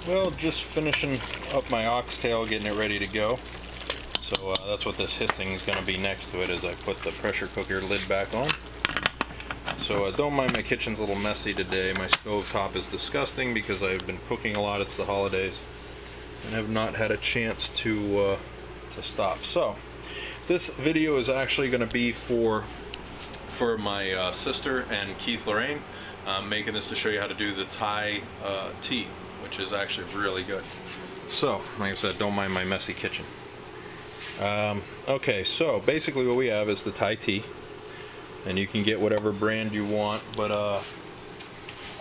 Well, just finishing up my oxtail, getting it ready to go. So that's what this hissing is going to be next to it as I put the pressure cooker lid back on. So don't mind my kitchen's a little messy today. My stove top is disgusting because I've been cooking a lot. It's the holidays and have not had a chance to stop. So this video is actually going to be for my sister and Keith Lorraine. I'm making this to show you how to do the Thai tea, which is actually really good. So, like I said, don't mind my messy kitchen. Okay, so basically what we have is the Thai tea, and you can get whatever brand you want, but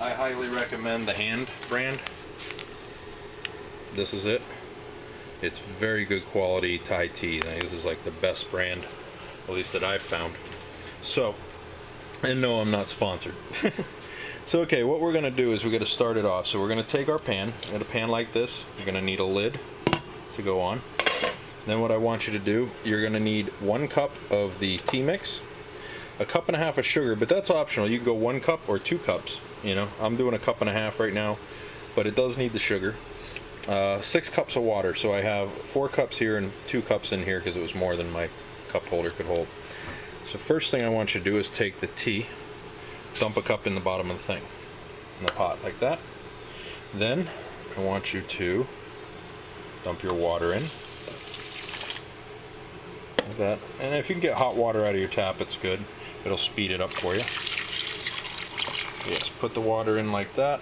I highly recommend the Hand brand. This is it. It's very good quality Thai tea. I think this is like the best brand, at least that I've found. So, and no, I'm not sponsored. So okay, what we're going to do is we're going to start it off. So we're going to take our pan, and a pan like this, you're going to need a lid to go on. Then what I want you to do, you're going to need 1 cup of the tea mix, a cup and a half of sugar, but that's optional. You can go 1 cup or 2 cups. You know, I'm doing a cup and a half right now, but it does need the sugar. 6 cups of water, so I have 4 cups here and 2 cups in here because it was more than my cup holder could hold. So first thing I want you to do is take the tea, dump a cup in the bottom of the thing, in the pot like that. Then I want you to dump your water in like that. And if you can get hot water out of your tap, it's good. It'll speed it up for you. Yes, put the water in like that,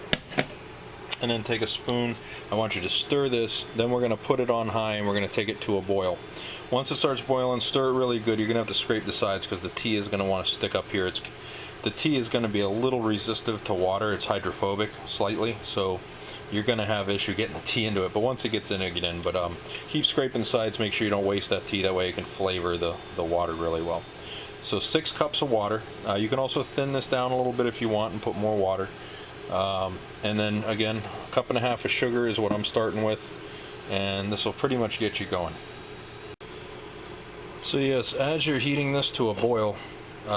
and then take a spoon. I want you to stir this. Then we're going to put it on high, and we're going to take it to a boil. Once it starts boiling, stir it really good. You're going to have to scrape the sides because the tea is going to want to stick up here. The tea is going to be a little resistive to water. It's hydrophobic slightly, so you're going to have issue getting the tea into it. But once it gets in, it get in. But keep scraping the sides. Make sure you don't waste that tea. That way it can flavor the water really well. So 6 cups of water. You can also thin this down a little bit if you want and put more water. And then again, a cup and a half of sugar is what I'm starting with, and this will pretty much get you going. So yes, as you're heating this to a boil,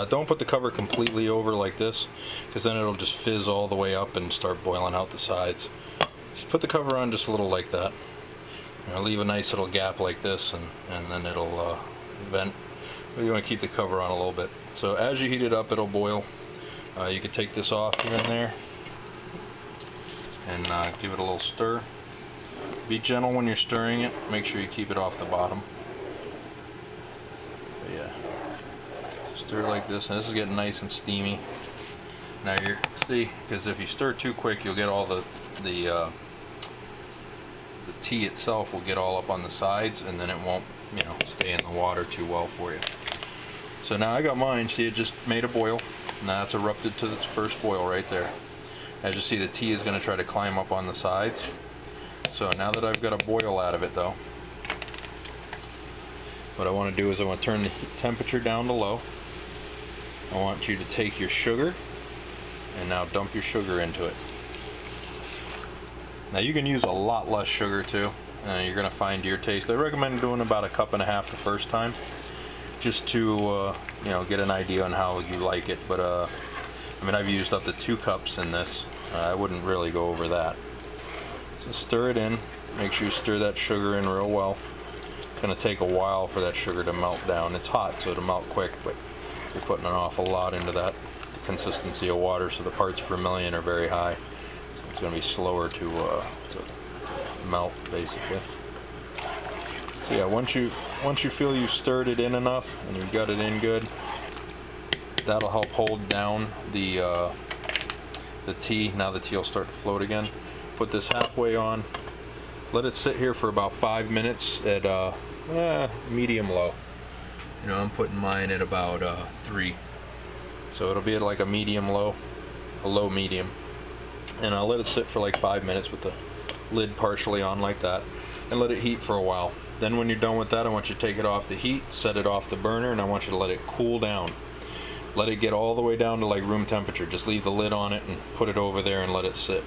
don't put the cover completely over like this, because then it'll just fizz all the way up and start boiling out the sides. Just put the cover on just a little like that. Leave a nice little gap like this, and then it'll vent. But you want to keep the cover on a little bit. So as you heat it up, it'll boil. You can take this off here and there, and give it a little stir. Be gentle when you're stirring it. Make sure you keep it off the bottom. But yeah. Stir it like this, and this is getting nice and steamy. Now you see, because if you stir too quick, you'll get all the tea itself will get all up on the sides, and then it won't, stay in the water too well for you. So now I got mine. See, it just made a boil. Now it's erupted to its first boil right there. As you see, the tea is going to try to climb up on the sides. So now that I've got a boil out of it, though, what I want to do is I want to turn the temperature down to low. I want you to take your sugar and now dump your sugar into it. Now you can use a lot less sugar too. You're going to find your taste. I recommend doing about a cup and a half the first time, just to get an idea on how you like it. But I mean, I've used up to 2 cups in this. I wouldn't really go over that. So stir it in. Make sure you stir that sugar in real well. It's going to take a while for that sugar to melt down. It's hot, so it'll melt quick, but you're putting an awful lot into that consistency of water, so the parts per million are very high. So it's going to be slower to melt, basically. So yeah, once you feel you've stirred it in enough and you've got it in good, that'll help hold down the tea. Now the tea will start to float again. Put this halfway on. Let it sit here for about 5 minutes at medium low. I'm putting mine at about 3. So it'll be at like a medium low, a low medium. And I'll let it sit for like 5 minutes with the lid partially on like that, and let it heat for a while. Then when you're done with that, I want you to take it off the heat, set it off the burner, and I want you to let it cool down. Let it get all the way down to like room temperature. Just leave the lid on it and put it over there and let it sit.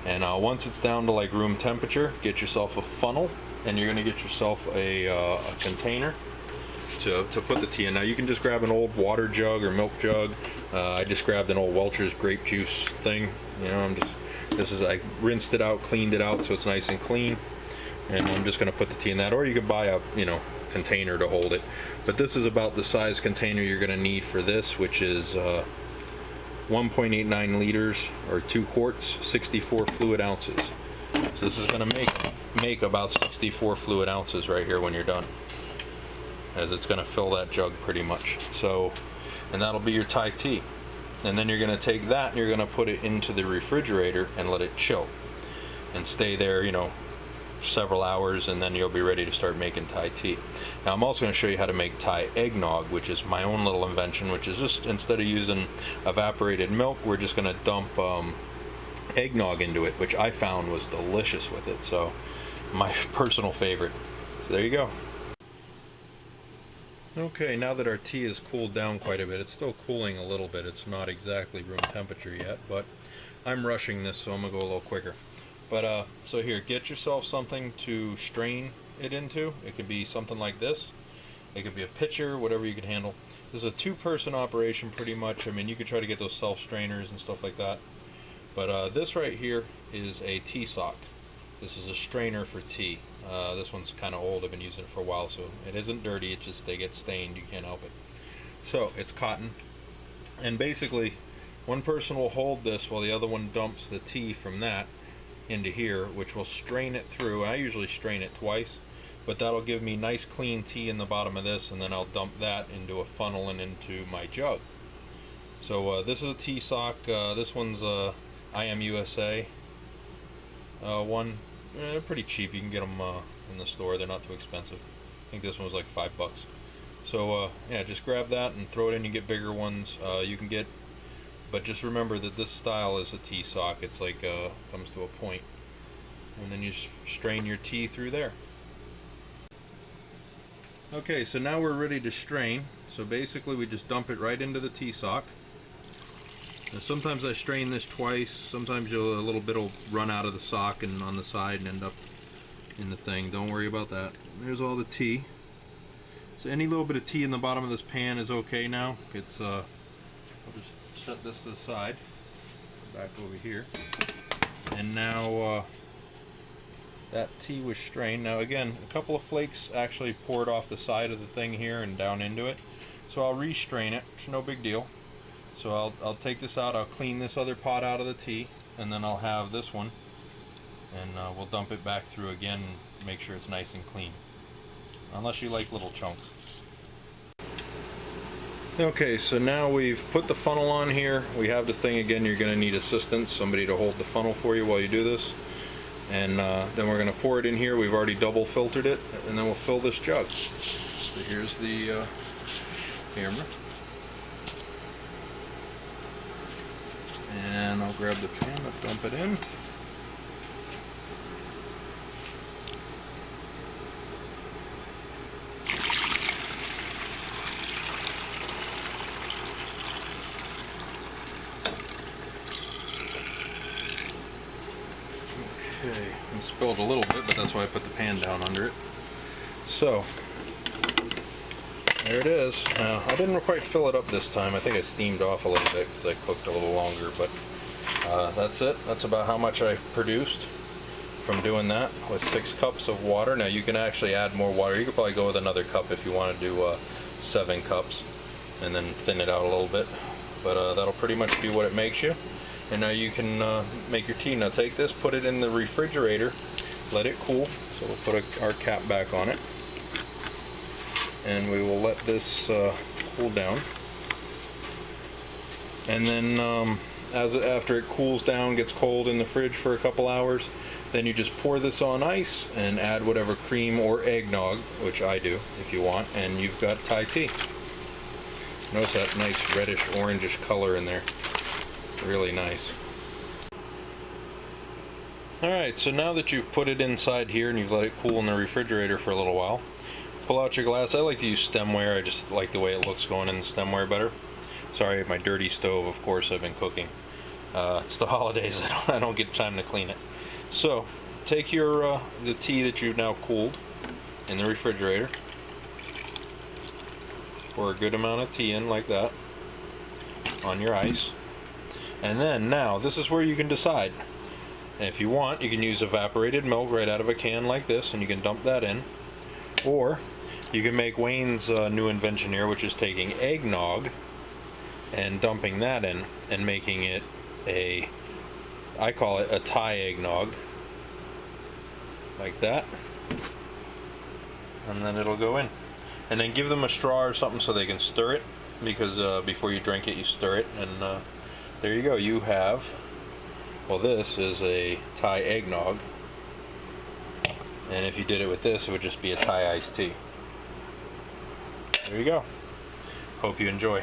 And once it's down to like room temperature, get yourself a funnel, and you're going to get yourself a container to put the tea in. Now you can just grab an old water jug or milk jug. I just grabbed an old Welch's grape juice thing. I'm just This is, I rinsed it out, cleaned it out so it's nice and clean, and I'm just going to put the tea in that, or you could buy a, you know, container to hold it. But this is about the size container you're going to need for this, which is 1.89 liters or 2 quarts, 64 fluid ounces. So this is going to make about 64 fluid ounces right here when you're done, as it's going to fill that jug pretty much. So, and that'll be your Thai tea. And then you're going to take that and you're going to put it into the refrigerator and let it chill and stay there, you know, several hours, and then you'll be ready to start making Thai tea. Now I'm also going to show you how to make Thai eggnog, which is my own little invention, which is just, instead of using evaporated milk, we're just going to dump eggnog into it, which I found was delicious with it. So my personal favorite. So there you go. Okay, now that our tea has cooled down quite a bit, it's still cooling a little bit. It's not exactly room temperature yet, but I'm rushing this, so I'm going to go a little quicker. But so here, get yourself something to strain it into. It could be something like this. It could be a pitcher, whatever you can handle. This is a two-person operation pretty much. I mean, you could try to get those self-strainers and stuff like that. But this right here is a tea sock. This is a strainer for tea. This one's kind of old. I've been using it for a while, so it isn't dirty. It's just they get stained. You can't help it. So it's cotton, and basically one person will hold this while the other one dumps the tea from that into here, which will strain it through. I usually strain it twice, but that'll give me nice clean tea in the bottom of this, and then I'll dump that into a funnel and into my jug. So this is a tea sock. This one's IM USA one. They're pretty cheap. You can get them in the store. They're not too expensive. I think this one was like $5. So yeah, just grab that and throw it in. You get bigger ones. You can get, but just remember that this style is a tea sock. It's like comes to a point, and then you strain your tea through there. Okay, so now we're ready to strain. So basically, we just dump it right into the tea sock. Now sometimes I strain this twice. Sometimes a little bit will run out of the sock and on the side and end up in the thing. Don't worry about that. There's all the tea. So any little bit of tea in the bottom of this pan is okay now. It's I'll just set this to the side. Back over here. And now that tea was strained. Now again, a couple of flakes actually poured off the side of the thing here and down into it. So I'll restrain it. It's no big deal. So I'll take this out, I'll clean this other pot out of the tea, and then I'll have this one, and we'll dump it back through again and make sure it's nice and clean. Unless you like little chunks. Okay, so now we've put the funnel on here. We have the thing again. You're going to need assistance, somebody to hold the funnel for you while you do this. And then we're going to pour it in here. We've already double filtered it, and then we'll fill this jug. So here's the camera. And I'll grab the pan and dump it in. Okay, it spilled a little bit, but that's why I put the pan down under it. So, there it is. Now, I didn't quite fill it up this time. I think I steamed off a little bit because I cooked a little longer, but that's it. That's about how much I produced from doing that with 6 cups of water. Now, you can actually add more water. You could probably go with another cup if you want to do 7 cups and then thin it out a little bit. But that'll pretty much be what it makes you. And now you can make your tea. Now, take this, put it in the refrigerator, let it cool. So we'll put our cap back on it. And we will let this cool down, and then after it cools down, gets cold in the fridge for a couple hours, then you just pour this on ice and add whatever cream or eggnog, which I do if you want, and you've got Thai tea. Notice that nice reddish orangish color in there, really nice. Alright, so now that you've put it inside here and you've let it cool in the refrigerator for a little while, pull out your glass. I like to use stemware. I just like the way it looks going in the stemware better. Sorry, my dirty stove, of course, I've been cooking. It's the holidays. I don't get time to clean it. So, take your the tea that you've now cooled in the refrigerator. Pour a good amount of tea in like that on your ice. And then, now, this is where you can decide. And if you want, you can use evaporated milk right out of a can like this, and you can dump that in. Or you can make Wayne's new invention here, which is taking eggnog and dumping that in and making it I call it a Thai eggnog, like that, and then it'll go in. And then give them a straw or something so they can stir it, because before you drink it you stir it, and there you go. You have, well, this is a Thai eggnog, and if you did it with this, it would just be a Thai iced tea. There you go. Hope you enjoy.